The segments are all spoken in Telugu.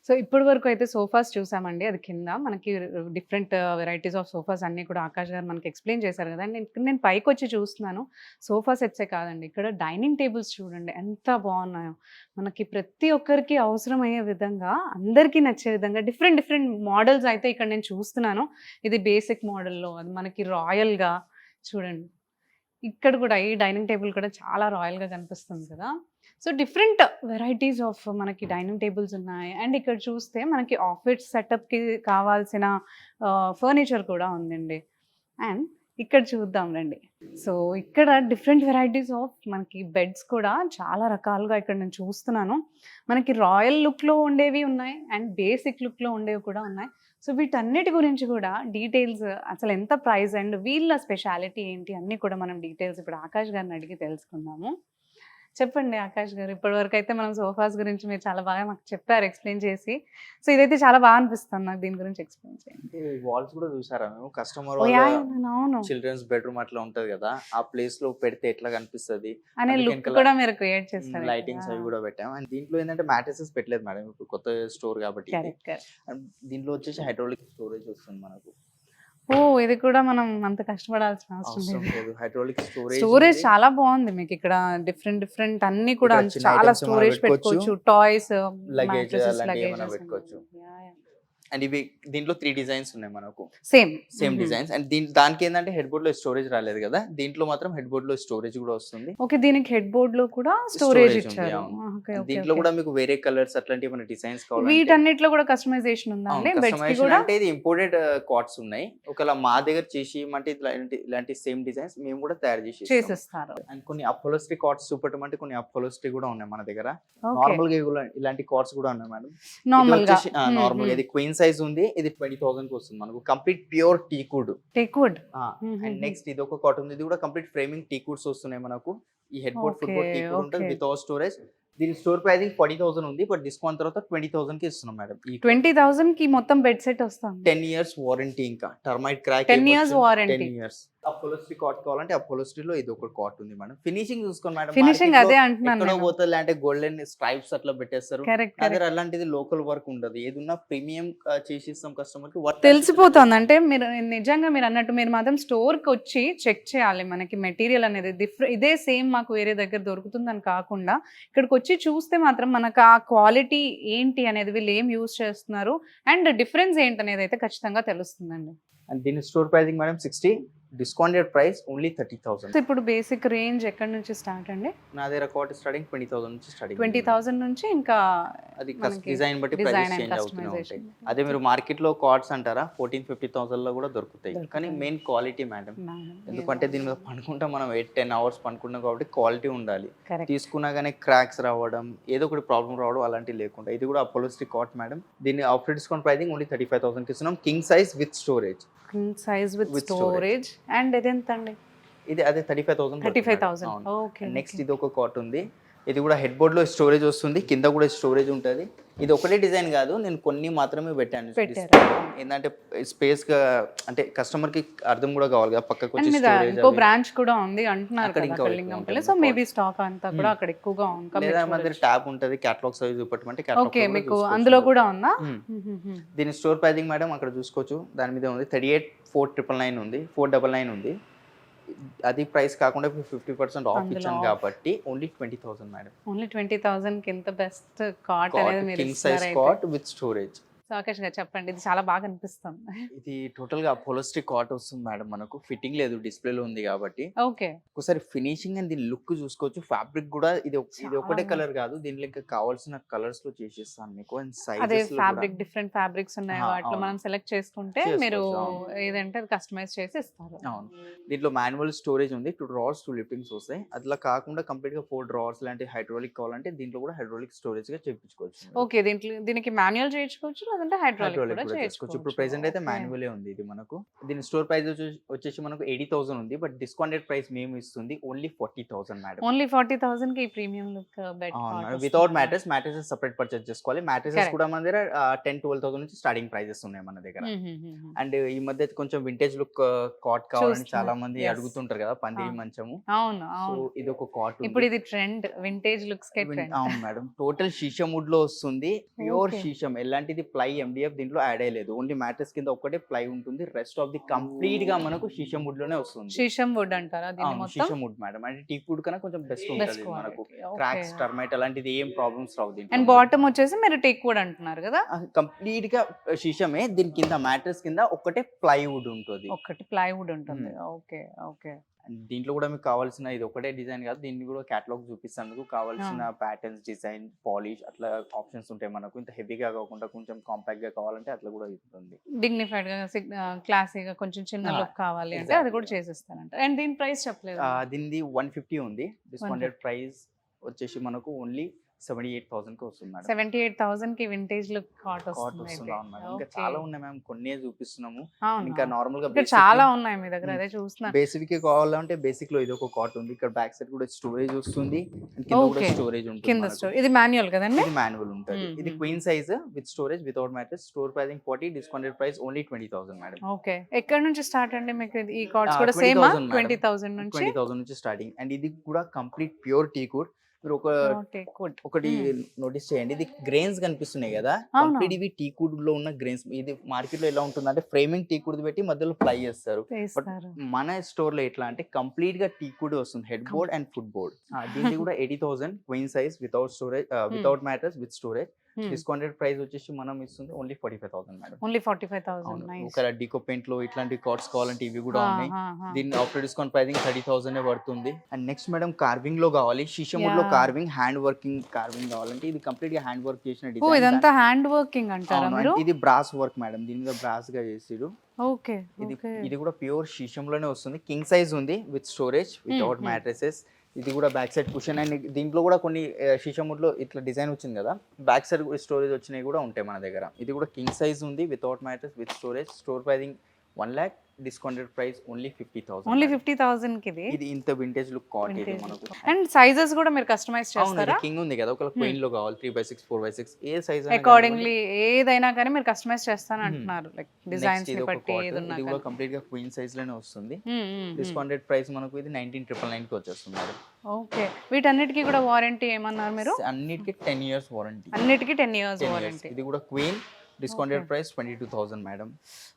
సో ఇప్పటి వరకు అయితే సోఫాస్ చూసామండి. అది కింద మనకి డిఫరెంట్ వెరైటీస్ ఆఫ్ సోఫాస్ అన్నీ కూడా ఆకాష్ గారు మనకి ఎక్స్‌ప్లెయిన్ చేశారు గదా! నేను పైకొచ్చి చూస్తున్నాను. సోఫా సెట్సే కాదండి. ఇక్కడ డైనింగ్ టేబుల్స్ చూడండి ఎంత బావున్నాయో. మనకి ప్రతి ఒక్కరికి అవసరమయ్యే విధంగా, అందరికీ నచ్చే విధంగా డిఫరెంట్ డిఫరెంట్ మోడల్స్ అయితే ఇక్కడ నేను చూస్తున్నాను. ఇది బేసిక్ మోడల్‌లో అది మనకి రాయల్‌గా చూడండి. ఇక్కడ కూడా ఈ డైనింగ్ టేబుల్ కూడా చాలా రాయల్‌గా కనిపిస్తుంది కదా! సో, డిఫరెంట్ వెరైటీస్ ఆఫ్ మనకి డైనింగ్ టేబుల్స్ ఉన్నాయి. అండ్ ఇక్కడ చూస్తే మనకి ఆఫీస్ సెటప్‌కి కావాల్సిన ఫర్నిచర్ కూడా ఉందండి. అండ్ ఇక్కడ చూద్దాం రండి. సో, ఇక్కడ డిఫరెంట్ వెరైటీస్ ఆఫ్ మనకి బెడ్స్ కూడా చాలా రకాలుగా ఇక్కడ నేను చూస్తున్నాను. మనకి రాయల్ లుక్‌లో ఉండేవి ఉన్నాయి. అండ్ బేసిక్ లుక్‌లో ఉండేవి కూడా ఉన్నాయి. సో, వీటన్నిటి గురించి కూడా డీటెయిల్స్ అసలు ఎంత ప్రైస్ అండ్ వీళ్ళ స్పెషాలిటీ ఏంటి అన్నీ కూడా మనం డీటెయిల్స్ ఇప్పుడు ఆకాష్ గారిని అడిగి తెలుసుకుందాము. చెప్పండి ఆకాష్ గారు. ఇప్పటివరకైతే మనం సోఫాస్ గురించి మీరు చాలా బాగా మాకు చెప్పారు ఎక్స్‌ప్లెయిన్ చేసి. సో, ఇదైతే చాలా బాగా అనిపిస్తుంది నాకు. దీని గురించి ఎక్స్‌ప్లెయిన్ చేయండి. అంటే వాల్స్ కూడా చూసారా మేము? కస్టమర్ ఓహ్! వాళ్ళ యాహ్! అవును. చిల్డ్రన్స్ బెడ్‌రూమ్ అట్లా ఉంటది కదా! ఆ ప్లేస్‌లో పెడితే ఎట్లా కనిపిస్తది? అనే అందుకే లుక్ వెనకాల కూడా మీరు క్రియేట్ చేస్తారు. లైటింగ్స్ అవి కూడా పెట్టాం. అండ్ దీంట్లో ఏంటంటే మ్యాట్రెసెస్ పెట్టలేదు మేడం. ఇప్పుడు కొత్త స్టోర్ కాబట్టి ఇది. కరెక్ట్. కరెక్ట్. అండ్ దీంట్లో వచ్చేసి హైడ్రాలిక్ స్టోరేజ్ వస్తుంది మనకు. ఓహ్! ఇది కూడా మనం అంత కష్టపడాల్సిన అవసరం అవసరం లేదు. లేదు. హైడ్రాలిక్ స్టోరేజ్ స్టోరేజ్ ఉంది. చాలా బాగుంది మీకు ఇక్కడ. డిఫరెంట్ డిఫరెంట్ అన్నీ కూడా ఇక్కడ చిన్న చాలా ఐటమ్స్ ఏమైనా స్టోరేజ్ పెట్టుకోవచ్చు. పెట్టుకోవచ్చు. టాయ్స్, లగేజ్ మ్యాట్రెసెస్, అలాంటివి ఏమైనా లగేజెస్ పెట్టుకోవచ్చు. యాహ్! యాహ్! అండ్ ఇవి దీంట్లో 3 డిజైన్స్ ఉన్నాయి మనకు. సేమ్. సేమ్ హుహు. డిజైన్స్. అండ్ దానికి ఏంటంటే హెడ్ బోర్డ్‌లో స్టోరేజ్ రాలేదు కదా! దీంట్లో మాత్రం హెడ్ బోర్డ్‌లో స్టోరేజ్ కూడా వస్తుంది. ఓకే. దీనికి హెడ్ బోర్డ్‌లో కూడా స్టోరేజ్ స్టోరేజ్ ఉంది. ఇచ్చారు. అవును. ఓకే. And okay. దీంట్లో ఓకే. కూడా మీకు వేరే కలర్స్ అట్లాంటివి ఏమైనా డిజైన్స్ కావాలంటే వీటన్నిటిలో కూడా కస్టమైజేషన్ ఉందా అవును. అండి? బెడ్స్‌కి కస్టమైజేషన్ కూడా? అంటే ఇది ఇంపోర్టెడ్ కాట్స్ ఉన్నాయి. ఒకవేళ మా దగ్గర చేసి ఇవ్వమంటే ఇలాంటి సేమ్ డిజైన్స్ మేము కూడా తయారు చేసి ఇస్తాం. చేసిస్తారు. అండ్ కొన్ని అపోలోస్ట్రీ కాట్స్ చూపెట్టమంటే కొన్ని అపోలోస్ట్రీ కూడా ఉన్నాయి మన దగ్గర. ఓకే. నార్మల్‌గా ఇలాంటి కాట్స్ కూడా ఉన్నాయి మేడం. ఇది నార్మల్‌గా. వచ్చేసి నార్మల్‌గా ఇది క్వీన్ సైజ్ ఉంది. ఇది 20,000కి వస్తుంది మనకు. Complete pure టీకుడ్. Teakwood. And next ఇది ఒక కాట్ ఉంది. ఇది కూడా కంప్లీట్ ఫ్రేమింగ్ టీకుడ్స్ వస్తున్నాయి మనకు. ఈ head board, foot board okay. టీకుడ్ ఉంటుంది ఓకే. Without storage. దీని స్టోర్ ప్రైసింగ్ 40,000 ఉంది. బట్ డిస్కౌంట్ తర్వాత 20,000కి ఇస్తున్నాం మేడం. ఈ 20,000కి మొత్తం బెడ్ సెట్ వస్తుంది. 10 ఇయర్స్ వారంటీ ఇంకా. Termite crack 10 years warranty. 10 years. Upholstery cot కావాలంటే అపోలోస్ట్రీలో ఇది ఒక కాట్ ఉంది మేడం. ఫినిషింగ్ చూసుకోండి మేడం. ఫినిషింగ్ మార్కెట్‌లో అదే అంటున్నాను ఎక్కడో నేను. పోతలే అంటే గోల్డెన్ స్ట్రైప్స్ అట్లా పెట్టేస్తారు. కరెక్ట్. నా దగ్గర కరెక్ట్. అలాంటిది లోకల్ వర్క్ ఉండదు. ఏదున్నా ప్రీమియం చేసిస్తాం కస్టమర్‌కి. వర్క్ తెలిసిపోతుంది. అంటే మీరు నిజంగా మీరన్నట్టు మీరు మాత్రం స్టోర్‌కొచ్చి చెక్ చేయాలి. మనకి మెటీరియల్ అనేది ఇదే సేమ్ మాకు వేరే దగ్గర దొరుకుతుందని కాకుండా ఇక్కడికొచ్చి చూస్తే మాత్రం మనకు ఆ క్వాలిటీ ఏంటి అనేది వీళ్ళు ఏం యూజ్ చేస్తున్నారు అండ్ డిఫరెన్స్ ఏంటనేది అయితే ఖచ్చితంగా తెలుస్తుందండి. అండ్ దీని store pricing madam 60. Discounted price only 30,000. So ఇప్పుడు బేసిక్ రేంజ్ ఎక్కడి నుంచి స్టార్ట్ అండి? నా దగ్గర కాట్ స్టార్టింగ్ 20,000 నుంచి స్టార్టింగ్. 20,000 నుంచి ఇంకా అది మనకి డిజైన్ బట్టి డిజైన్ ప్రైసెస్ అండ్ చేంజ్ అవుతూనే ఉంటాయి. కస్టమైజేషన్. అదే మీరు మార్కెట్లో కార్డ్స్ అంటారా 14,000-15,000లో కూడా దొరుకుతాయి. కానీ దొరుకుతాయి. Main quality madam. ఎందుకంటే దీని మీద పనుకుంటే మనం 8-10 అవర్స్ పనుకున్నాం కాబట్టి క్వాలిటీ ఉండాలి. కరెక్ట్. తీసుకున్నా కానీ క్రాక్స్ రావడం ఏదో ఒకటి ప్రాబ్లం రావడం అలాంటివి లేకుండా. ఇది కూడా అపోలోస్ట్రీ కాట్ మేడం. దీన్ని ఆఫర్ డిస్కౌంట్ ప్రైసింగ్ ఓన్లీ 35,000కి ఇస్తున్నాం. King size with storage. King size with With storage and ఇదెంత అండి? ఇది అదే 35,000. 35,000. ఓకే. నెక్స్ట్ ఇది ఒక కాట్ ఉంది. ఇది కూడా హెడ్ బోర్డ్ లో స్టోరేజ్ వస్తుంది. కింద కూడా స్టోరేజ్ ఉంటుంది. ఇది ఒకటే డిజైన్ కాదు, నేను కొన్ని మాత్రమే పెట్టాను. పెట్టారు. ఏంటంటే స్పేస్ గా అంటే కస్టమర్ కి అర్థం కూడా కావాలి కదా. పక్కకు అండ్ వచ్చి మీద స్టోరేజ్ ఇంకో బ్రాంచ్ కూడా ఉంది అంటున్నారు అక్కడ కదా ఇంకా అక్కడ ఎక్కువ లింగంపల్లి. ఉంటుంది. సో మేబీ స్టాక్ అంతా కూడా అక్కడ ఎక్కువగా లేదా మన దగ్గర ఉంది. ట్యాబ్ ఉంటుంది. క్యాటలాగ్స్ అవి చూపెట్టమంటే ఓకే. మీకు అందులో కూడా ఉందా? దీని స్టోర్ ప్రైసింగ్ మేడం అక్కడ చూసుకోవచ్చు. దాని మీద ఉంది 38,499 ఉంది. 499 ఉంది. అది ప్రైస్ కాకుండా 50% ఆఫ్ అందులో ఇచ్చాను off. కాబట్టి ఓన్లీ 20,000 మేడం. ఓన్లీ 20,000 కి ఎంత బెస్ట్ కాట్ అనేది మీరు కింగ్ సైజ్ ఇస్తున్నారు అయితే. Cot with storage. So Akash garu చెప్పండి. ఇది చాలా బాగా అనిపిస్తుంది. ఇది టోటల్ గా అపోలోస్ట్రీ కాట్ వస్తుంది మేడం. మనకు ఫిట్టింగ్ లేదు, డిస్ప్లేలో ఉంది కాబట్టి. ఓకే. ఒకసారి ఫినిషింగ్ అండ్ దీని లుక్ చూసుకోవచ్చు. ఫ్యాబ్రిక్ కూడా ఇది ఒకటే చాలా కలర్ కాదు, దీంట్లో ఇంకా కావాల్సిన కలర్స్ లో చేసేస్తాను మీకు. అండ్ అదే సైజెస్ ఫ్యాబ్రిక్ డిఫరెంట్ ఫ్యాబ్రిక్స్ ఉన్నాయి. వాటిలో అవును. మనం సెలెక్ట్ చేసుకుంటే చేసుకోవచ్చు, మీరు అవును. ఏదంటే అది కస్టమైజ్ చేసి ఇస్తారు. అవును. దీంట్లో మాన్యువల్ స్టోరేజ్ ఉంది. 2 డ్రావర్స్ 2 లిఫ్టింగ్స్ వస్తాయి. అట్లా కాకుండా కంప్లీట్ గా 4 డ్రావర్స్ లాంటి హైడ్రాలిక్ కావాలంటే దీంట్లో కూడా హైడ్రాలిక్ స్టోరేజ్ గా చేయించుకోవచ్చు. ఓకే. దీనికి మాన్యువల్ చేయించుకోవచ్చు లేదంటే హైడ్రాలిక్ హైడ్రాలిక్ కూడా కూడా చేసుకోవచ్చు. ఇప్పుడు చేసుకోవచ్చు. ప్రెజెంట్ అయితే ఓకే. మాన్యువలే ఉంది ఇది మనకు. దీని స్టోర్ ప్రైస్ వచ్చేసి మనకు 80,000 ఉంది. బట్ డిస్కౌంటెడ్ ప్రైస్ మేము ఇస్తుంది ఓన్లీ 40,000 మేడం. ఓన్లీ 40,000కి ఈ ప్రీమియం లుక్ బెడ్ అవును కాట్ మేడం. వితౌట్ వస్తుందన్నమాట. మ్యాట్రెసెస్ సెపరేట్ పర్చేస్ చేసుకోవాలి. Mattresses correct. కూడా మన దగ్గర 10,000-12,000 నుంచి స్టార్టింగ్ ప్రైజెస్ ఉన్నాయి మన దగ్గర. అండ్ ఈ మధ్య కొంచెం వింటేజ్ లుక్ కాట్ కావాలని చూస్తున్నా. చాలా మంది Yes. అడుగుతుంటారు కదా, పందిరి అవును. మంచము. అవును. సో అవును. ఇది ఒక కాట్ ఇప్పుడు ఉంది. ఇది ట్రెండ్. వింటేజ్ లుక్స్ కే ట్రెండ్. అవును మేడం. టోటల్ షీషం వుడ్ లో వస్తుంది. Pure okay. షీషం, ఎలాంటిది ప్లై ఎండిఎఫ్ దీంట్లో యాడ్ అయ్యలేదు. ఓన్లీ మ్యాట్రెస్ కింద ఒక్కటే ప్లై ఉంటుంది. రెస్ట్ ఆఫ్ ది కంప్లీట్ గా మనకు షీషం వుడ్ లోనే వస్తుంది. శీషం వుడ్ అంటారా దీన్ని అవును, మొత్తం? Sheesham would madam. అంటే టీక్ వుడ్ కన్నా కొంచెం బెస్ట్ బెస్ట్ ఉంటుంది మనకు. క్వాలిటీ. ఓకే. క్రాక్స్, టర్మైట్ అలాంటిది ఏం ప్రాబ్లమ్స్ రావు అండ్ దీంట్లో. బాటమ్ వచ్చేసి మీరు టేక్ వుడ్ అంటున్నారు కదా? కంప్లీట్ గా షీషమే. దీని కింద మ్యాట్రెస్ కింద ఒక్కటే ప్లైవుడ్ ఉంటుంది. ఒకటి ప్లైవుడ్ ఉంటుంది. ఓకే. ఓకే. And దీంట్లో కూడా మీకు కావాల్సిన ఇది ఒకటే డిజైన్ కాదు, దీన్ని కూడా కేటలాగ్ చూపిస్తాను. కావాల్సిన ప్యాటర్న్స్, డిజైన్, పాలిష్ అట్లా ఆప్షన్స్ ఉంటాయి మనకు. ఇంత హెవీగా కాకుండా కొంచెం కాంపాక్ట్ గా కావాలంటే అట్లా కూడా ఉంటుంది. డిగ్నిఫైడ్ గా క్లాసీగా కొంచెం చిన్న Ah, లుక్ కావాలి అంటే అది exactly. కూడా చేసిస్తానంట. అండ్ దీని ప్రైస్ చెప్పలేదు. దీనిది 150 ఉంది. డిస్కౌంటెడ్ ప్రైస్ వచ్చేసి మనకు ఓన్లీ 78,000 కి వస్తుంది మేడం. 78,000కి వింటేజ్ లుక్ కాట్ కాట్ వస్తుంది వస్తుంది. అయితే. అవును మేడం. ఇంకా ఓకే. చాలా ఉన్నాయి మ్యామ్, కొన్నే చూపిస్తున్నాము. అవును. ఇంకా నార్మల్ గా ఇక్కడ చాలా ఉన్నాయి మీ దగ్గర, అదే చూస్తున్నాను. బేసిక్ కావాలంటే బేసిక్ లో ఇది ఒక కాట్ ఉంది. ఇక్కడ బ్యాక్ సైడ్ కూడా స్టోరేజ్ వస్తుంది. And కింద కూడా Okay. స్టోరేజ్ ఉంటుంది కింద మనకు. స్టోర్ ఇది మాన్యువల్ కదండి? ఇది మాన్యువల్ ఉంటుంది. ఇది queen size with storage without mattress. Store pricing 40, discounted price only 20,000 madam. Okay. ఎక్కడ నుంచి స్టార్ట్ అండి మీకు ఈ కార్డ్స్ కూడా సేమ్ 20,000 మేడం. 20,000 నుంచి? 20,000 నుంచి స్టార్టింగ్. అండ్ ఇది కూడా కంప్లీట్ ప్యూర్ టీకుడ్. మీరు ఒకటి నోటీస్ చేయండి, ఇది గ్రెయిన్స్ కనిపిస్తున్నాయి కదా, అవును. కంప్లీట్ ఇవి టీకుడ్ లో ఉన్న గ్రెయిన్స్. ఇది మార్కెట్ లో ఎలా ఉంటుందంటే ఫ్రేమింగ్ టీకుడ్ పెట్టి మధ్యలో ప్లై చేస్తారు. బట్ చేస్తారు. మన స్టోర్ లో ఎట్లా అంటే కంప్లీట్ గా టీకుడ్ వస్తుంది, head board and foot board. దీనికి కూడా 80,000 queen size without storage, without mattress, with storage. Discounted price వచ్చేసి మనం ఇస్తుంది ఓన్లీ 45,000 మేడం. ఓన్లీ 45,000. అవును. నైస్. ఒక డికో పెయింట్ లో ఇట్లాంటి కార్డ్స్ కావాలంటే ఇవి కూడా ఉన్నాయి. దీని ఆఫ్టర్ డిస్కౌంట్ ప్రైసింగ్ 30,000 పడుతుంది. అండ్ నెక్స్ట్ మేడం కార్వింగ్ లో కావాలి, షీషముడ్ లో Yeah. Carving, hand working carving కావాలంటే ఇది కంప్లీట్ గా హ్యాండ్ వర్క్ చేసిన ఓ డిజైన్. ఇదంతా హ్యాండ్ వర్కింగ్ అంటారా మీరు? ఇది బ్రాస్ వర్క్ మేడం, దీని మీద బ్రాస్ గా చేసిరు. ఓకే. ఇది కూడా ప్యూర్ షీషంలోనే వస్తుంది. కింగ్ సైజ్ ఉంది విత్ స్టోరేజ్, వితౌట్ మ్యాట్రెసెస్. ఇది కూడా బ్యాక్ సైడ్ కుషన్. అండ్ దీంట్లో కూడా కొన్ని షీషముడ్ లో ఇట్లా డిజైన్ వచ్చింది కదా, బ్యాక్ సైడ్ స్టోరేజ్ వచ్చినవి కూడా ఉంటాయి మన దగ్గర. ఇది కూడా కింగ్ సైజ్ ఉంది without mattress, with storage. Store pricing 1 lakh, discounted price only 50,000. Only 50,000కి ఇది. ఇది ఇంత వింటేజ్ లుక్ కాట్ ఇది మనకు. అండ్ సైజెస్ కూడా మీరు కస్టమైజ్ చేస్తారా? కింగ్ ఉంది కదా, ఒక క్వీన్ లో కావాలి 3x6, 4x6 ఏ సైజ్ అకార్డింగ్లీ ఏదైనా కానీ మీరు కస్టమైజ్ చేస్తాను అంటున్నారు, లైక్ డిజైన్స్ ని బట్టి ఏది ఉన్నా ఇది కూడా కంప్లీట్ గా క్వీన్ సైజ్ లోనే వస్తుంది. డిస్కౌంటెడ్ ప్రైస్ మనకు ఇది 19,999 కి వచ్చేస్తుంది మేడం. ఓకే. వీటన్నిటికీ కూడా వారంటీ ఏమన్నారు మీరు? అన్నిటికీ 10 years వారంటీ. అన్నిటికీ 10 years వారంటీ. ఇది కూడా queen, discounted price 22,000 madam.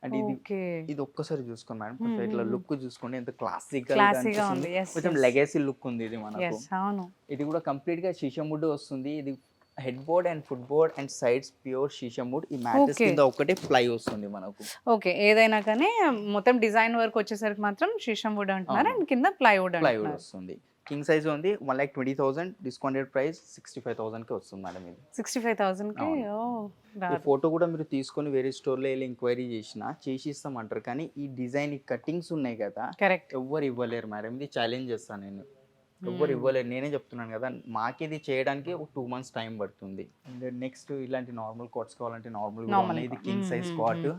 And okay. ఇది ఒక్కసారి చూసుకోండి మేడం, కొంచెం ఇట్లా లుక్ చూసుకోండి, ఎంత క్లాసికల్ క్లాసీగా ఉంది. yes, కొంచెం yes. లెగసీ లుక్ ఉంది ఇది మనకు. Yes, అవును. ఇది కూడా కంప్లీట్ గా షీషముడ్ వస్తుంది. ఇది head board and foot board and sides pure sheesham wood. ఈ మ్యాట్రెస్ Okay. కింద ఒకటే ప్లై వస్తుంది మనకు. ఓకే. ఏదైనా కానీ మొత్తం డిజైన్ వర్క్ వచ్చేసరికి మాత్రం షీషం వుడ్ అంటున్నారు అండ్ కింద ప్లైవుడ్ ప్లైవుడ్ అంటున్నారు. వస్తుంది. కింగ్ సైజ్ ఉంది 1,20,000, డిస్కౌంటెడ్ ప్రైస్ 65,000 కి వస్తుంది మేడం. ఇది 65,000కి. ఈ ఫోటో కూడా మీరు తీసుకొని వేరే స్టోర్ లో వెళ్ళి ఎంక్వైరీ చేసి ఇస్తామంటారు, కానీ ఈ డిజైన్, ఈ కటింగ్స్ ఉన్నాయి కదా, కరెక్ట్. ఎవ్వరు ఇవ్వలేరు మేడం. ఇది ఛాలెంజ్ చేస్తాను నేను, ఎవ్వరు ఇవ్వలేరు. నేనే చెప్తున్నాను కదా, మాకు ఇది చేయడానికి ఒక 2 months టైం పడుతుంది. అండ్ నెక్స్ట్ ఇలాంటి నార్మల్ కాట్స్ కావాలంటే నార్మల్. ఇది king size cot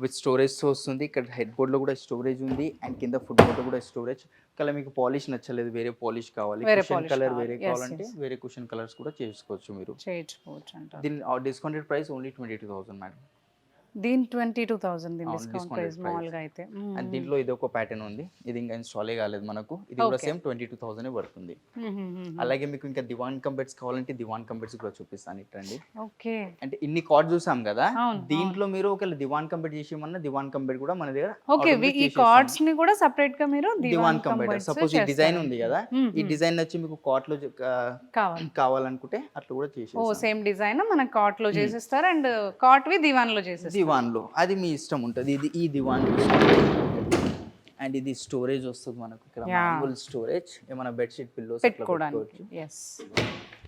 with storage వస్తుంది. ఇక్కడ హెడ్ బోర్డ్ లో కూడా స్టోరేజ్ ఉంది అండ్ కింద ఫుట్ బోర్డ్ లో కూడా స్టోరేజ్. కలర్ మీకు పాలిష్ నచ్చలేదు, వేరే పాలిష్ కావాలి, వేరే కుషన్ polish కలర్ కావాలి. వేరే Yes, కావాలంటే yes. వేరే కుషన్ కలర్స్ కూడా చేసుకోవచ్చు మీరు. చేయించుకోవచ్చు అంటారు. దీని డిస్కౌంటెడ్ ప్రైస్ ఓన్లీ 22,000 మేడం. దీని 22,000 దీని అవును, డిస్కౌంట్ discounted ప్రైస్ price. మామూలుగా అయితే. అండ్ దీంట్లో ఇది ఒక ప్యాటర్న్ ఉంది, ఇది ఇంకా ఇన్స్టాలే కాలేదు మనకు. ఇది కూడా Okay. సేమ్ 22,000 పడుతుంది. అలాగే మీకు ఇంకా దివాన్ కంబెట్స్ కావాలంటే దివాన్ కంబెట్స్ కూడా చూపిస్తాను ఇట్టండి. ఓకే. అంటే ఇన్ని కార్డ్ చూసాం కదా, అవును, దీంట్లో మీరు ఒకవేళ దివాన్ కంబెట్ చేసేమన్నా దివాన్ కంబెట్ కూడా మన దగ్గర ఓకే. automatic ఈ చేసేస్తాం. కార్డ్స్ ని కూడా సెపరేట్ గా మీరు దివాన్ కంబెట్ సపోజ్ ఈ డిజైన్ ఉంది కదా, ఈ డిజైన్ వచ్చి మీకు కార్ట్ లో కావాలి. కావాలనుకుంటే అట్లా కూడా ఓ చేసేస్తాం. సేమ్ డిజైన్ మన కాట్ లో చేసిస్తారు అండ్ కాట్ వి దివాన్ లో చేసేస్తారు. దివాన్ లో అది మీ ఇష్టం ఉంటుంది. ఇది ఈ దివాన్ అండ్ ఇది స్టోరేజ్ వస్తుంది మనకు. ఇక్కడ Yeah. మాన్యువల్ స్టోరేజ్, ఏమైనా బెడ్షీట్ పిల్లోస్ పెట్టుకోవడానికి. ఎస్.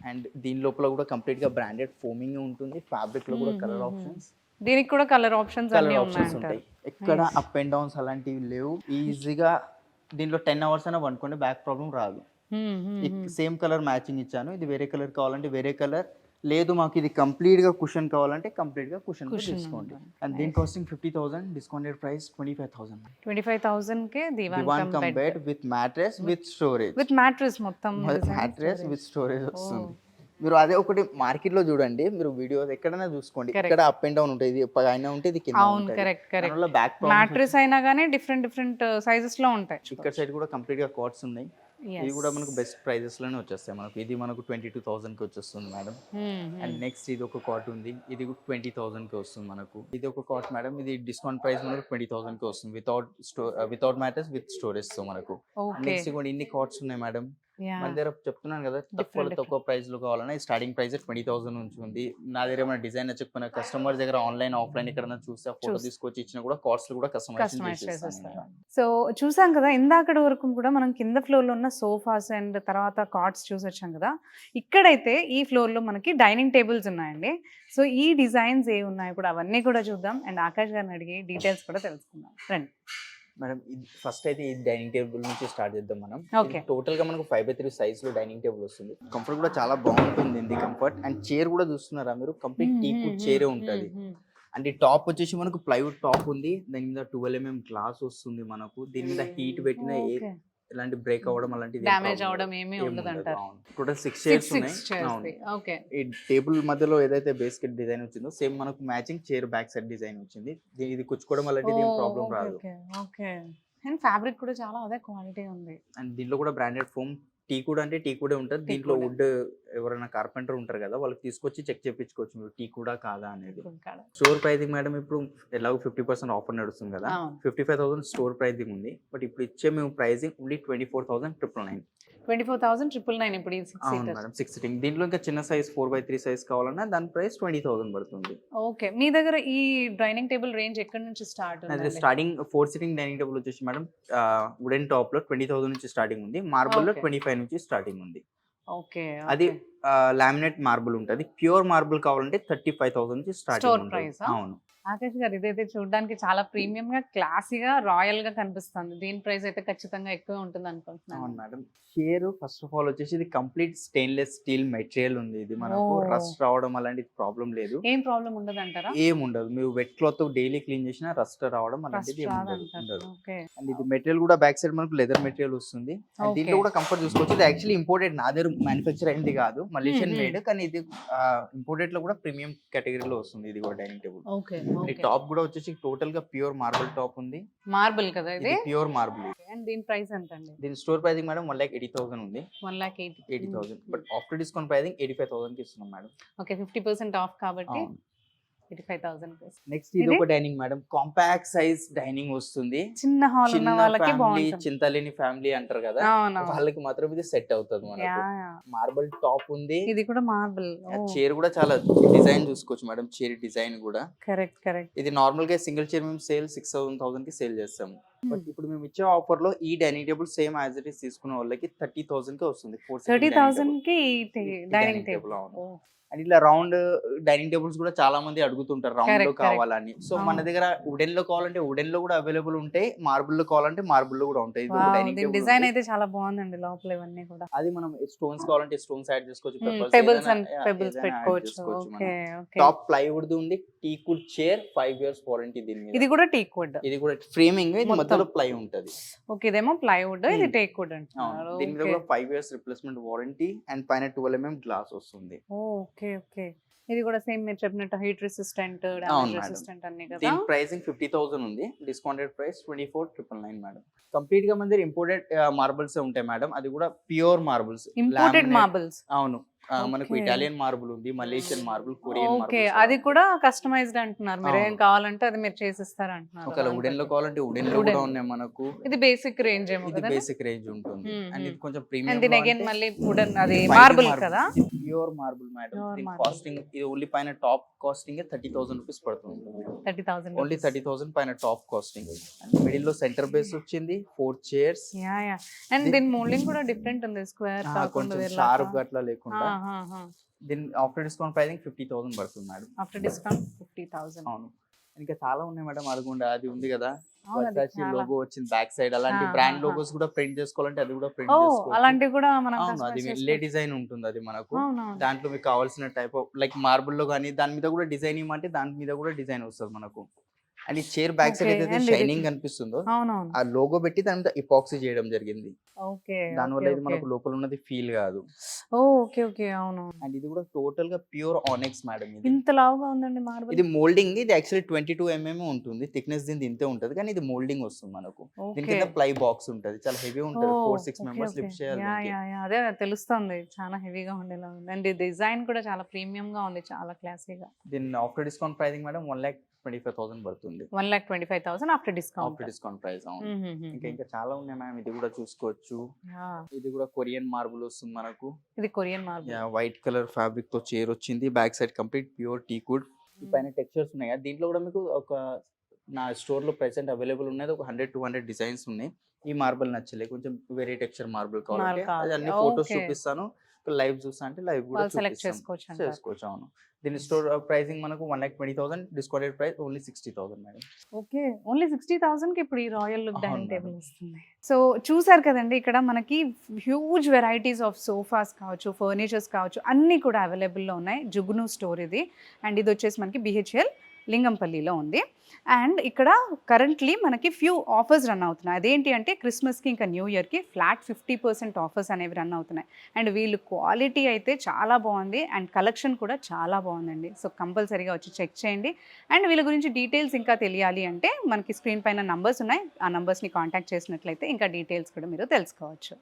అండ్ దీని లోపల కూడా కంప్లీట్ గా బ్రాండెడ్ ఫోమింగ్ ఉంటుంది. ఫ్యాబ్రిక్ లో కూడా కలర్ ఆప్షన్స్ దీనికి కూడా కలర్ ఆప్షన్స్ అన్ని ఉన్నాయి ఉంటాయి. ఎక్కడ అప్ అండ్ డౌన్స్ అలాంటివి లేవు. ఈజీగా దీంట్లో 10 hours అయినా వండుకోండి, బ్యాక్ ప్రాబ్లం రాదు. సేమ్ కలర్ మ్యాచింగ్ ఇచ్చాను. ఇది వేరే కలర్ కావాలంటే వేరే కలర్, లేదు మాకు ఇది కంప్లీట్ గా కుషన్ కావాలంటే కంప్లీట్ గా కుషన్ Cushion తీసుకోండి. ఉంటుంది. అండ్ దీని కాస్టింగ్ 50,000, డిస్కౌంటెడ్ ప్రైస్ 25,000. 25,000కే divan divan cum bed with mattress with storage. With mattress మొత్తం మ్యాట్రెస్ విత్ స్టోరేజ్ వస్తుంది. మీరు అదే ఒకటి మార్కెట్ లో చూడండి, మీరు వీడియోస్ ఎక్కడైనా చూసుకోండి, Correct. ఇక్కడ అప్ అండ్ డౌన్ ఉంటుంది, ఇది పైన ఉంటే ఇది కింద అవును, ఉంటుంది. Correct correct. బ్యాక్ మ్యాట్రెస్ అయినా కానీ డిఫరెంట్ సైజెస్ లో ఉంటాయి. ఇక్కడ సైడ్ కూడా కంప్లీట్ గా కార్డ్స్ ఉన్నాయి. Yes. ఇవి కూడా మనకు బెస్ట్ ప్రైజెస్ లోనే వచ్చేస్తాయి. మనకు ఇది మనకు 22,000 కి వచ్చేస్తుంది మేడం. అండ్ నెక్స్ట్ ఇది ఒక కాట్ ఉంది, ఇది 20,000 కి వస్తుంది మనకు. ఇది ఒక కాట్ మేడం, ఇది డిస్కౌంట్ ప్రైస్ మనకు 20,000 కి వస్తుంది వితౌట్ మ్యాటర్స్ విత్ స్టోరేజ్ తో మనకు. ఓకే. నెక్స్ట్ కూడా ఇన్ని కార్డ్స్ ఉన్నాయి మేడం యా. మన దగ్గర. చెప్తున్నాను కదా, తక్కువ ప్రైస్ లో కావాలన్నా స్టార్టింగ్ ప్రైస్ 20,000 నుంచి ఉంది. నా దగ్గర ఏమైనా డిజైన్ నచ్చకపోయినా కస్టమర్ దగ్గర ఆన్లైన్ ఆఫ్లైన్ ఎక్కడైనా చూస్తే ఫోటో తీసుకొచ్చి ఇచ్చినా కూడా కార్డ్స్ కూడా కస్టమైజ్ కస్టమైజ్ చేసేస్తారు. సో చూసాం కదా, ఇందాకటి వరకు కూడా మనం కింద ఫ్లోర్ లో ఉన్న సోఫాస్ అండ్ తర్వాత కాట్స్ చూసొచ్చాం కదా. ఇక్కడైతే ఈ ఫ్లోర్ లో మనకి డైనింగ్ టేబుల్స్ ఉన్నాయండి. సో ఈ డిజైన్స్ ఏ ఉన్నాయి ఇప్పుడు అవన్నీ కూడా చూద్దాం అండ్ ఆకాష్ గారిని అడిగి డీటెయిల్స్ కూడా తెలుసుకుందాం. రండి. మేడం ఫస్ట్ అయితే ఈ డైనింగ్ టేబుల్ నుంచి స్టార్ట్ చేద్దాం మనం. Okay. టోటల్ గా మనకు 5x3 సైజ్ లో డైనింగ్ టేబుల్ వస్తుంది. కంఫర్ట్ కూడా చాలా బాగుంటుంది, ఇది కంఫర్ట్. అండ్ చైర్ కూడా చూస్తున్నారా మీరు, కంప్లీట్ టీకుడ్ చైర్ ఉంటుంది. అండ్ ఈ టాప్ వచ్చేసి మనకు ప్లైవుడ్ టాప్ ఉంది, దాని మీద 12 mm గ్లాస్ వస్తుంది మనకు. దీని మీద హీట్ పెట్టిన ఎలాంటి బ్రేక్ అవ్వడం అలాంటిది డ్యామేజ్ అవడం ఏమీ ఉండదు అంటారు. టోటల్ 6 చైర్స్ ఉన్నాయి. ఓకే. ఈ టేబుల్ మధ్యలో ఏదైతే బేస్కెట్ డిజైన్ వచ్చిందో సేమ్ మనకు matching chair back side design వచ్చింది. ఇది కుచ్చుకోవడం అలాంటిది ఏం ప్రాబ్లం రాదు. ఓకే. అండ్ ఫ్యాబ్రిక్ కూడా చాలా అదే క్వాలిటీ ఉంది. అండ్ దీంట్లో కూడా బ్రాండెడ్ ఫోమ్ టీకుడ్ అంటే టీకుడే ఉంటుంది. దీంట్లో వుడ్ ఎవరైనా కార్పెంటర్ ఉంటారు కదా, వాళ్ళకి తీసుకొచ్చి చెక్ చేయించుకోవచ్చు మీరు టీకుడా కాదా అనేది. స్టోర్ ప్రైజింగ్ మేడం ఇప్పుడు ఎలాగో 50% ఆఫర్ నడుస్తుంది కదా, 55,000 స్టోర్ ప్రైజింగ్ ఉంది. బట్ ఇప్పుడు ఇచ్చే మేము ప్రైజింగ్ ఓన్లీ 24,999. 24,999 ఇప్పుడు ఈ 6 అవును సీటర్స్. Madam, 6 seating. దీంట్లో ఇంకా చిన్న సైజ్ 4x3 సైజ్ కావాలన్నా దాని ప్రైస్ 20,000 పడుతుంది. ఓకే. మీ దగ్గర ఈ డైనింగ్ టేబుల్ రేంజ్ ఎక్కడి నుంచి స్టార్ట్ అదే ఉంది? స్టార్టింగ్ 4 సీటింగ్ డైనింగ్ టేబుల్ వచ్చేసి మేడం వుడెన్ టాప్ లో 20,000 నుంచి స్టార్టింగ్ ఉంది, మార్బుల్ లో Okay. 25 నుంచి స్టార్టింగ్ ఉంది. ఓకే. అది లామినేట్ మార్బుల్ ఉంటుంది. ప్యూర్ మార్బుల్ కావాలంటే 35,000 నుంచి Store స్టార్టింగ్ price, ఉంటుంది. ఆ? అవును. ఆకాష్ గారు ఇదైతే చూడడానికి చాలా ప్రీమియం గా క్లాసీగా రాయల్ గా కనిపిస్తుంది. దీని ప్రైస్ అయితే ఖచ్చితంగా ఎక్కువ ఉంటుంది అనుకుంటున్నాను. అవును madam. Chair first of all వచ్చేసి ఇది కంప్లీట్ స్టెయిన్లెస్ స్టీల్ మెటీరియల్ ఉంది. ఇది మనకు Oh. రస్ట్ రావడం అలాంటి ప్రాబ్లం లేదు, ఏం ప్రాబ్లం ఉండదు అంటారా? ఏం ఉండదు. మీరు వెట్ క్లాత్ డైలీ క్లీన్ చేసినా రస్ట్ రావడం అలాంటిది ఏం ఉండదు. ఓకే. అండ్ ఇది మెటీరియల్ కూడా బ్యాక్ సైడ్ మనకు లెదర్ మెటీరియల్ వస్తుంది. అండ్ దీంట్లో Okay. కూడా కంఫర్ట్ చూసుకోవచ్చు. ఇది యాక్చువల్లీ ఇంపోర్టెడ్, నా దగ్గర మ్యానుఫ్యాక్చర్ అయింది కాదు, మలేషియన్ మేడ్. కానీ ఇది ఇంపోర్టెడ్ లో కూడా ప్రీమియం కేటగిరీలో వస్తుంది. ఇది కూడా డైనింగ్ టేబుల్. ఓకే. ఈ టాప్ కూడా వచ్చేసి టోటల్ గా ప్యూర్ మార్బుల్ టాప్ ఉంది. మార్బుల్ కదా ఇది? ఇది ప్యూర్ మార్బుల్. అండ్ దీని ప్రైస్ ఎంత అండి? దీని స్టోర్ ప్రైసింగ్ మేడం 1,80,000 ఉంది. 1,80,000. బట్ ఆఫ్టర్ డిస్కౌంట్ ప్రైసింగ్ 85,000 కి ఇస్తున్నాం మేడం. ఓకే. 50% ఆఫ్ కాబట్టి 85,000. నెక్స్ట్ ఇది ఒక dining madam, compact size dining వస్తుంది. చిన్న హాల్ ఉన్న వాళ్ళకి ఫ్యామిలీ, బాగుంటుంది. చింతలేని ఫ్యామిలీ అంటారు కదా, అవును. వాళ్ళకి మాత్రం ఇది సెట్ అవుతుంది మనకు. మార్బుల్ టాప్ ఉంది. ఇది కూడా మార్బుల్. చైర్ కూడా చాలా డిజైన్ చూసుకోవచ్చు మేడం, చైర్ డిజైన్ కూడా. కరెక్ట్. ఇది నార్మల్ గా సింగిల్ చైర్ మేము సేల్ 6,000 కి సేల్ చేస్తాము. బట్ ఇప్పుడు మేము ఇచ్చే ఆఫర్ లో ఈ dining table same as it is తీసుకున్న వాళ్ళకి 30,000 కి వస్తుంది. 30,000 కి డైనింగ్ టేబుల్. అండ్ ఇట్లా రౌండ్ డైనింగ్ టేబుల్స్ కూడా చాలా మంది అడుగుతుంటారు రౌండ్ లో కావాలని. సో మన దగ్గర వుడెన్ లో కావాలంటే వుడెన్ లో కూడా అవైలబుల్ ఉంటాయి, మార్బుల్ లో కావాలంటే మార్బుల్ లో కూడా ఉంటాయి. డిజైన్ అయితే చాలా బాగుందండి, లోపల ఇవన్నీ కూడా. అది మనం స్టోన్స్ కావాలంటే స్టోన్స్ యాడ్ చేసుకోవచ్చు, పెబుల్స్ పెట్టుకోవచ్చు. ఓకే. టాప్ ప్లైవుడ్ ఉంది, టీకుడ్ చైర్, 5 years వారంటీ దీని మీద. ఇది కూడా టీక్వుడ్. ఇది కూడా ఫ్రేమింగ్, ఇది మధ్యలో ప్లై ఉంటది. ఓకే. ఇదేమో ప్లైవుడ్, ఇది టేక్వుడ్ అంటున్నారు. దీని మీద కూడా 5 years రిప్లేస్మెంట్ వారంటీ అండ్ పైన 12 mm గ్లాస్ వస్తుంది. ఓకే. ఇది కూడా సేమ్ మీరు చెప్పినట్టు హీట్ రెసిస్టెంట్, డామేజ్ రెసిస్టెంట్ అన్ని కదా. దీని ప్రైసింగ్ 50,000 ఉంది, డిస్కౌంటెడ్ ప్రైస్ 24,999 మేడం. కంప్లీట్ గా మన దగ్గర ఇంపోర్టెడ్ మార్బుల్స్ ఉంటాయి మేడం, అది కూడా ప్యూర్ మార్బుల్స్. Imported marbles. అవును. మనకు ఇటాలియన్ మార్బుల్ ఉంది, Malaysian marble, Korean marble. Okay. అది కూడా కస్టమైజ్డ్ అంటున్నారు. మీరు ఏం కావాలంటే అది మీరు చేసిస్తారు అంటున్నారు. ఒకవేళ వుడెన్ లో కావాలంటే వుడెన్ లో కూడా ఉన్నాయి మనకు. ఇది బేసిక్ రేంజ్ ఏమో ఇది కదా? బేసిక్ రేంజ్ ఉంటుంది. అండ్ ఇది కొంచెం ప్రీమియం. అండ్ దీని అగైన్ మళ్ళీ వుడెన్, అది మార్బుల్ కదా? Pure marble madam. దీని కాస్టింగ్ ఇది ఓన్లీ పైన టాప్ కాస్టింగ్ 30,000 రూపీస్ పడుతుంది. 30,000. ఓన్లీ 30,000 పైన టాప్ కాస్టింగ్. మిడిల్ లో సెంటర్ బేస్ వచ్చింది, 4 చైర్స్. అండ్ దీని మోల్డింగ్ కూడా డిఫరెంట్ ఉంది, స్క్వేర్ కాకుండా కొంచెం షార్ప్ గా అట్లా లేకుండా. దీని ఆఫ్టర్ డిస్కౌంట్ ప్రైసింగ్ 50,000 పడుతుంది మేడం. After discount 50,000. అవును. ఇంకా చాలా ఉన్నాయి మేడం. అరగుండా అది ఉంది కదా, అవును, అది వర్సాచి చాలా. లోగో వచ్చింది బ్యాక్ సైడ్. అలాంటి ఆ, బ్రాండ్ ఆ, ఆ. లోగోస్ కూడా ప్రింట్ చేసుకోవాలంటే అది కూడా ఓ, ప్రింట్ చేసుకోవచ్చు. అలాంటివి కూడా మనం అవును, అది కస్టమైజ్ ఇల్లే చేసుకోవచ్చు. డిజైన్ ఉంటుంది అది మనకు. అవునవును. దాంట్లో మీకు కావాల్సిన టైప్ ఆఫ్ లైక్ మార్బుల్ లో కానీ దాని మీద కూడా డిజైన్ ఇవ్వమంటే దాని మీద కూడా డిజైన్ వస్తుంది మనకు. అండ్ ఈ చైర్ బ్యాక్ సైడ్ ఓకే. ఏదైతే అండ్ ఇది షైనింగ్ కనిపిస్తుందో అవునవును. ఆ లోగో పెట్టి దాని మీద ఇపాక్సీ చేయడం జరిగింది. ఓకే. ఓకే. దానివల్ల ఇది ఓకే. మనకు లోపల ఉన్నది ఫీల్ కాదు. ఓ, ఓకే. ఓకే. అవును. అండ్ ఇది కూడా టోటల్ గా ప్యూర్ ఆనెక్స్ మేడం. ఇది ఇంత లావుగా ఉందండి మార్బుల్. ఇది మోల్డింగ్. ఇది యాక్చువల్లీ 22 ఉంటుంది. థిక్నెస్ దీని ఇంతే ఉంటుంది, కానీ ఇది మోల్డింగ్ వస్తుంది మనకు. దీని ఓకే. కింద ప్లై బాక్స్ ఉంటుంది, చాలా హెవీ ఉంటుంది. ఓహ్! 4-6 ఓకే. Members okay. లిఫ్ట్ చేయాలి యాహ్! దీనికి. యాహ్! యాహ్! అదే తెలుస్తుంది. చాలా హెవీగా ఉండేలా ఉంది. అండ్ ఈ డిజైన్ కూడా చాలా ప్రీమియంగా ఉంది. చాలా క్లాసీగా. దీని ఆఫ్టర్ డిస్కౌంట్ ప్రైసింగ్ మేడం 1,25,000 పడుతుంది. 1,25,000 after discount. After discount price. అవును. ఇంకా హుహుహుహు. ఇంకా చాలా ఉన్నాయి మ్యామ్. ఇది కూడా చూసుకోవచ్చు. యాహ్! ఇది కూడా కొరియన్ మార్బుల్ వస్తుంది మనకు. ఇది Korean marble. White colour fabric తో చైర్ వచ్చింది. Back side complete pure టీకుడ్. ఈ పైన టెక్స్చర్స్ ఉన్నాయి కదా, దీంట్లో కూడా మీకు ఒక నా స్టోర్ లో ప్రెసెంట్ అవైలబుల్ ఉన్నది ఒక 100-200 డిజైన్స్ ఉన్నాయి. ఈ మార్బుల్ నచ్చలే, కొంచెం వేరే టెక్స్చర్ మార్బుల్ కావాలంటే అది అన్ని ఫోటోస్ ఓకే. చూపిస్తాను. లైవ్ చూస్తా అంటే లైవ్ కూడా వాళ్ళు సెలెక్ట్ చూపిస్తాం. చేసుకోవచ్చు అంటారు. చేసుకోవచ్చు. అవును. దీని స్టోర్ ప్రైసింగ్ మనకు 1,20,000, discounted price only 60,000 madam. Okay. Only 60,000కి ఇప్పుడు ఈ రాయల్ లుక్ అవును డైనింగ్ మేడం. టేబుల్ వస్తుంది. సో చూసారు కదండి, ఇక్కడ మనకి హ్యూజ్ వెరైటీస్ ఆఫ్ సోఫాస్ కావచ్చు, ఫర్నిచర్స్ కావచ్చు, అన్నీ కూడా అవైలబుల్లో ఉన్నాయి. జుగ్ను స్టోర్ ఇది. అండ్ ఇది వచ్చేసి మనకి BHL లింగంపల్లిలో ఉంది. అండ్ ఇక్కడ కరెంట్లీ మనకి ఫ్యూ ఆఫర్స్ రన్ అవుతున్నాయి. అదేంటి అంటే క్రిస్మస్కి ఇంకా న్యూ ఇయర్కి ఫ్లాట్ 50% ఆఫర్స్ అనేవి రన్ అవుతున్నాయి. అండ్ వీళ్ళు క్వాలిటీ అయితే చాలా బాగుంది అండ్ కలెక్షన్ కూడా చాలా బాగుందండి. సో కంపల్సరీగా వచ్చి చెక్ చేయండి. అండ్ వీళ్ళ గురించి డీటెయిల్స్ ఇంకా తెలియాలి అంటే మనకి స్క్రీన్ పైన నంబర్స్ ఉన్నాయి. ఆ నంబర్స్ని కాంటాక్ట్ చేసినట్లయితే ఇంకా డీటెయిల్స్ కూడా మీరు తెలుసుకోవచ్చు.